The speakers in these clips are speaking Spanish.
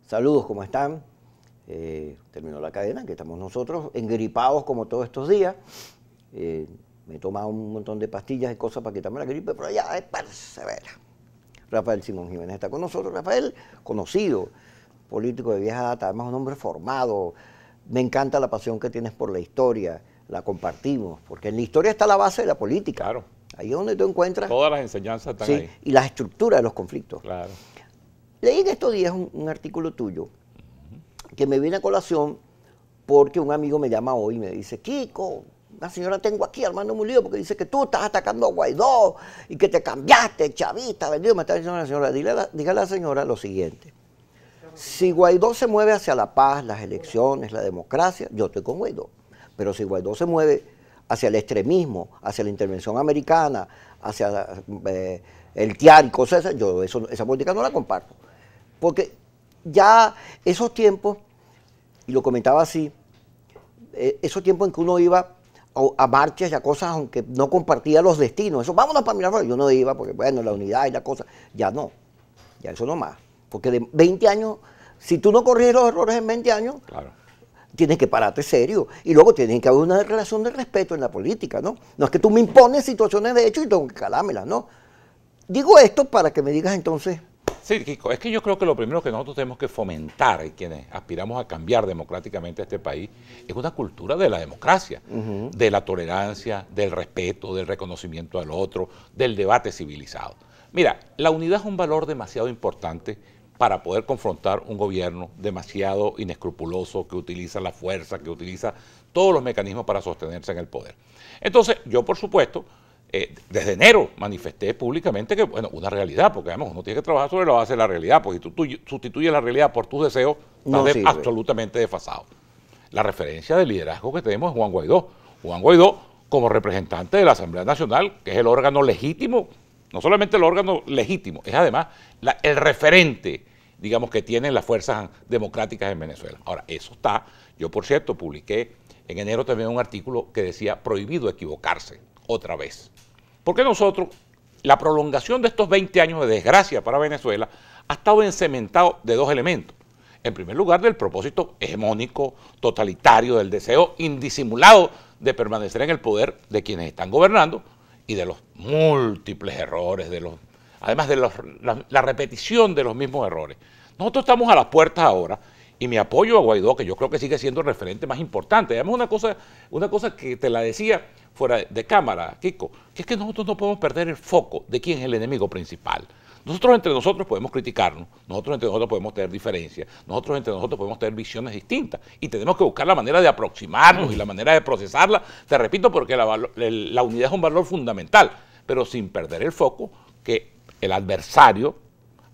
Saludos, ¿cómo están? Terminó la cadena, que estamos nosotros, engripados como todos estos días. Me he tomado un montón de pastillas y cosas para quitarme la gripe, pero ya es persevera. Rafael Simón Jiménez está con nosotros. Rafael, conocido, político de vieja data, además un hombre formado. Me encanta la pasión que tienes por la historia, la compartimos, porque en la historia está la base de la política. Claro. Ahí es donde tú encuentras... Todas las enseñanzas están ahí. Y las estructuras de los conflictos. Claro. Leí en estos días un artículo tuyo que me viene a colación porque un amigo me llama hoy y me dice, Kiko, la señora tengo aquí armando un lío porque dice que tú estás atacando a Guaidó y que te cambiaste, chavista, vendido. Me está diciendo la señora, dígale a la señora lo siguiente. Si Guaidó se mueve hacia la paz, las elecciones, la democracia, yo estoy con Guaidó. Pero si Guaidó se mueve hacia el extremismo, hacia la intervención americana, hacia el TIAR y cosas esas, yo esa política no la comparto. Porque ya esos tiempos, y lo comentaba así, esos tiempos en que uno iba a marchas y a cosas, aunque no compartía los destinos, eso, vámonos para Miraflores, yo no iba porque, bueno, la unidad y la cosa, ya no, ya eso no más. Porque de 20 años, si tú no corriges los errores en 20 años, claro, tienes que pararte serio. Y luego tiene que haber una relación de respeto en la política, ¿no? No es que tú me impones situaciones de hecho y tengo que calármelas, ¿no? Digo esto para que me digas entonces... Sí, Kiko, es que yo creo que lo primero que nosotros tenemos que fomentar, y quienes aspiramos a cambiar democráticamente a este país, es una cultura de la democracia, de la tolerancia, del respeto, del reconocimiento al otro, del debate civilizado. Mira, la unidad es un valor demasiado importante para poder confrontar un gobierno demasiado inescrupuloso que utiliza la fuerza, que utiliza todos los mecanismos para sostenerse en el poder. Entonces, yo por supuesto, desde enero manifesté públicamente que, bueno, una realidad, porque además uno tiene que trabajar sobre la base de la realidad, porque si tú sustituyes la realidad por tus deseos, estás absolutamente desfasado. La referencia del liderazgo que tenemos es Juan Guaidó. Juan Guaidó como representante de la Asamblea Nacional, que es el órgano legítimo, no solamente el órgano legítimo, es además el referente, digamos, que tienen las fuerzas democráticas en Venezuela. Ahora, eso está, yo por cierto publiqué en enero también un artículo que decía prohibido equivocarse otra vez. Porque nosotros, la prolongación de estos 20 años de desgracia para Venezuela ha estado encementado de dos elementos. En primer lugar, del propósito hegemónico, totalitario, del deseo indisimulado de permanecer en el poder de quienes están gobernando y de los múltiples errores, además de la repetición de los mismos errores. Nosotros estamos a las puertas ahora y mi apoyo a Guaidó, que yo creo que sigue siendo el referente más importante. Además, una cosa que te la decía fuera de cámara, Kiko, que es que nosotros no podemos perder el foco de quién es el enemigo principal. Nosotros entre nosotros podemos criticarnos, nosotros entre nosotros podemos tener diferencias, nosotros entre nosotros podemos tener visiones distintas y tenemos que buscar la manera de aproximarnos y la manera de procesarla, te repito, porque la unidad es un valor fundamental, pero sin perder el foco que el adversario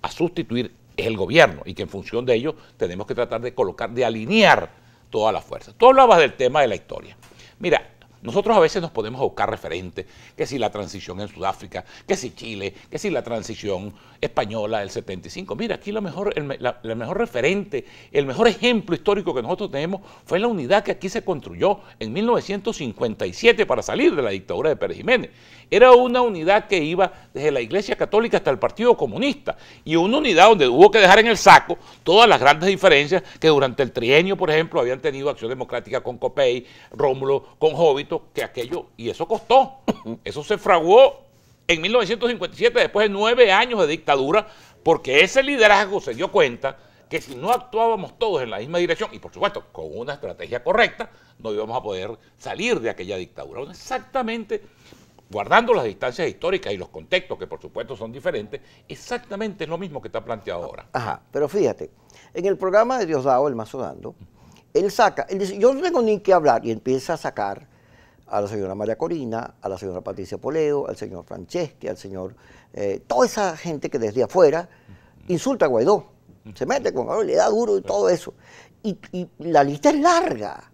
a sustituir es el gobierno y que en función de ello tenemos que tratar de alinear todas las fuerzas. Tú hablabas del tema de la historia. Mira, nosotros a veces nos podemos buscar referentes, que si la transición en Sudáfrica, que si Chile, que si la transición española del 75. Mira, aquí el mejor referente, el mejor ejemplo histórico que nosotros tenemos fue la unidad que aquí se construyó en 1957 para salir de la dictadura de Pérez Jiménez. Era una unidad que iba desde la Iglesia Católica hasta el Partido Comunista y una unidad donde hubo que dejar en el saco todas las grandes diferencias que durante el trienio, por ejemplo, habían tenido Acción Democrática con Copey, Rómulo con Jóbito, que aquello, y eso costó, eso se fraguó en 1957 después de 9 años de dictadura, porque ese liderazgo se dio cuenta que si no actuábamos todos en la misma dirección, y por supuesto con una estrategia correcta, no íbamos a poder salir de aquella dictadura. Exactamente, guardando las distancias históricas y los contextos, que por supuesto son diferentes, exactamente es lo mismo que está planteado ahora. Ajá, pero fíjate, en el programa de Diosdado, el Mazo Dando, él dice, yo no tengo ni que hablar, y empieza a sacar a la señora María Corina, a la señora Patricia Poleo, al señor Franceschi, al señor, toda esa gente que desde afuera insulta a Guaidó, se mete con Guaidó, le da duro y todo eso. Y la lista es larga.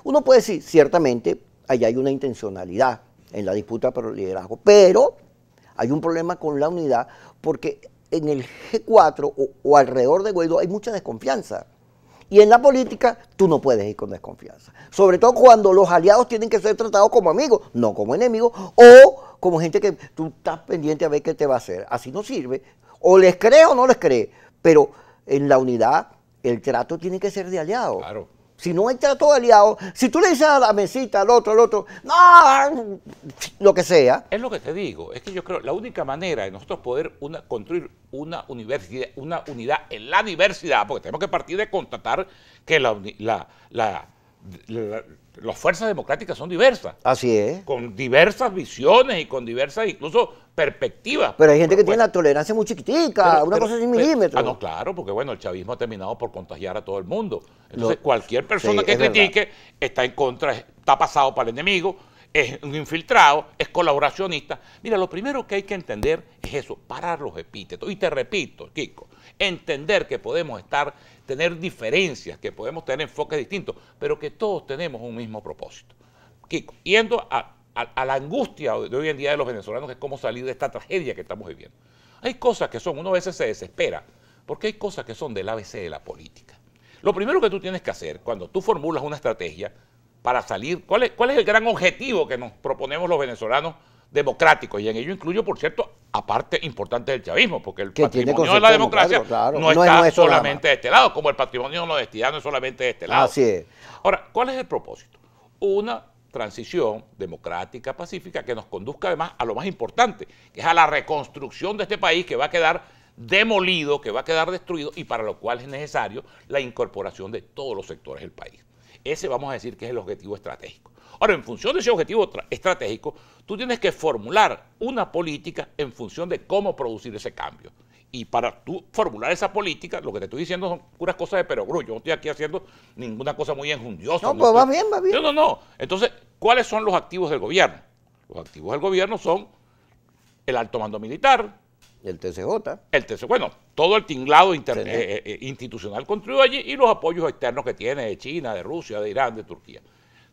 Uno puede decir, ciertamente, allá hay una intencionalidad en la disputa por el liderazgo, pero hay un problema con la unidad porque en el G4 o alrededor de Guaidó hay mucha desconfianza. Y en la política tú no puedes ir con desconfianza. Sobre todo cuando los aliados tienen que ser tratados como amigos, no como enemigos, o como gente que tú estás pendiente a ver qué te va a hacer. Así no sirve. O les crees o no les crees. Pero en la unidad el trato tiene que ser de aliado. Claro. Si no hay trato de aliado, si tú le dices a la mesita, al otro, no, lo que sea. Es lo que te digo, es que yo creo la única manera de nosotros poder construir una universidad, una unidad en la diversidad, porque tenemos que partir de constatar que las fuerzas democráticas son diversas, Así es. con diversas visiones y con diversas incluso perspectivas. Pero hay gente que Pues, tiene la tolerancia muy chiquitica, una cosa sin milímetros. no, claro, porque bueno, el chavismo ha terminado por contagiar a todo el mundo. Entonces, No, cualquier persona sí, que es verdad. critique está en contra, está pasado para el enemigo, es un infiltrado, es colaboracionista. Mira, lo primero que hay que entender es eso, parar los epítetos. Y te repito, Kiko, entender que podemos tener diferencias, que podemos tener enfoques distintos, pero que todos tenemos un mismo propósito. Kiko, yendo a la angustia de hoy en día de los venezolanos, que es cómo salir de esta tragedia que estamos viviendo. Hay cosas que uno a veces se desespera, porque hay cosas que son del ABC de la política. Lo primero que tú tienes que hacer cuando tú formulas una estrategia para salir, ¿cuál es el gran objetivo que nos proponemos los venezolanos democráticos? Y en ello incluyo, por cierto, aparte importante del chavismo, porque el patrimonio de la democracia claro, no está solamente de este lado, como el patrimonio de la honestidad no es solamente de este lado. Así es. Ahora, ¿cuál es el propósito? Una transición democrática, pacífica, que nos conduzca además a lo más importante, que es a la reconstrucción de este país que va a quedar demolido, que va a quedar destruido y para lo cual es necesario la incorporación de todos los sectores del país. Ese vamos a decir que es el objetivo estratégico. Ahora, en función de ese objetivo estratégico, tú tienes que formular una política en función de cómo producir ese cambio. Y para tú formular esa política, lo que te estoy diciendo son puras cosas de perogrullo. Yo no estoy aquí haciendo ninguna cosa muy enjundiosa. No, pues va bien, va bien. No. Entonces, ¿cuáles son los activos del gobierno? Los activos del gobierno son el alto mando militar, El TCJ. bueno, todo el tinglado institucional construido allí y los apoyos externos que tiene de China, de Rusia, de Irán, de Turquía.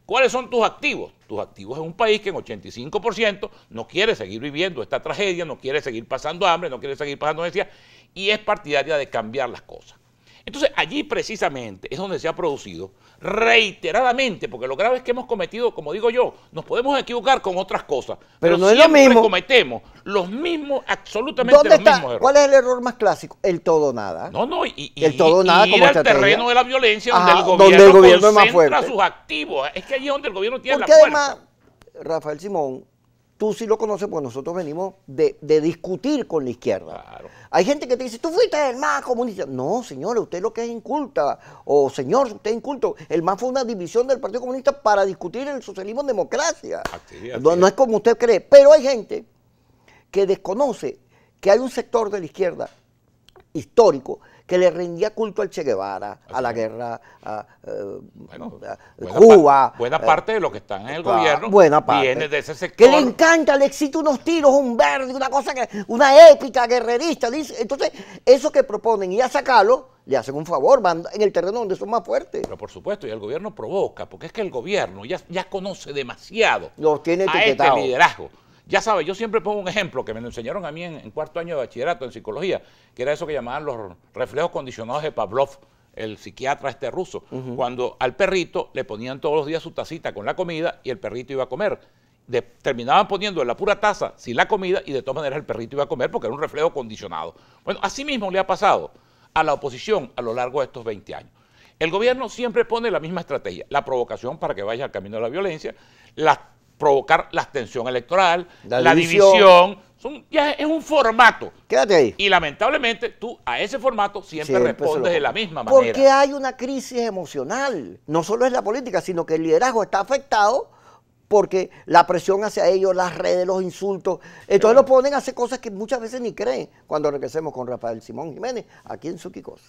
¿Cuáles son tus activos? Tus activos es un país que en 85% no quiere seguir viviendo esta tragedia, no quiere seguir pasando hambre, no quiere seguir pasando necesidad y es partidaria de cambiar las cosas. Entonces allí precisamente es donde se ha producido reiteradamente, porque lo grave es que hemos cometido, como digo yo, nos podemos equivocar con otras cosas, Pero no es lo siempre mismo. cometemos los mismos, absolutamente ¿Dónde los está? mismos errores. ¿Cuál es el error más clásico? El todo nada. No, el todo nada ir como al estrategia. terreno de la violencia Ajá, donde el gobierno es más concentra fuerte. sus activos. Es que allí es donde el gobierno tiene Porque la fuerza. además, Rafael Simón, tú sí lo conoces porque nosotros venimos de discutir con la izquierda. Claro. Hay gente que te dice, tú fuiste el MAS comunista. No, señora, usted lo que es inculta. O señor, usted es inculto. El MAS fue una división del Partido Comunista para discutir el socialismo en democracia. Así No es como usted cree. Pero hay gente que desconoce que hay un sector de la izquierda histórico que le rendía culto al Che Guevara, a la guerra Cuba. Buena parte de lo que están en el Claro, gobierno buena parte. viene de ese Que sector. le encanta, le excita unos tiros, un verde, una cosa una épica guerrerista. Dice. Entonces, eso que proponen y a sacarlo, le hacen un favor, van en el terreno donde son más fuertes. Pero por supuesto, y el gobierno provoca, porque es que el gobierno ya conoce demasiado Los tiene a este etiquetados. liderazgo. Ya sabes, yo siempre pongo un ejemplo que me lo enseñaron a mí en cuarto año de bachillerato en psicología, que era eso que llamaban los reflejos condicionados de Pavlov, el psiquiatra ruso, cuando al perrito le ponían todos los días su tacita con la comida y el perrito iba a comer. Terminaban poniendo en la pura taza sin la comida y de todas maneras el perrito iba a comer porque era un reflejo condicionado. Bueno, así mismo le ha pasado a la oposición a lo largo de estos 20 años. El gobierno siempre pone la misma estrategia, la provocación para que vaya al camino de la violencia, provocar la abstención electoral, la división. Ya es un formato. Quédate ahí. Y lamentablemente tú a ese formato siempre Siempre respondes de la misma manera. Porque hay una crisis emocional. No solo es la política, sino que el liderazgo está afectado porque la presión hacia ellos, las redes, los insultos. Entonces lo ponen a hacer cosas que muchas veces ni creen. Cuando regresemos con Rafael Simón Jiménez, aquí en Suquicos.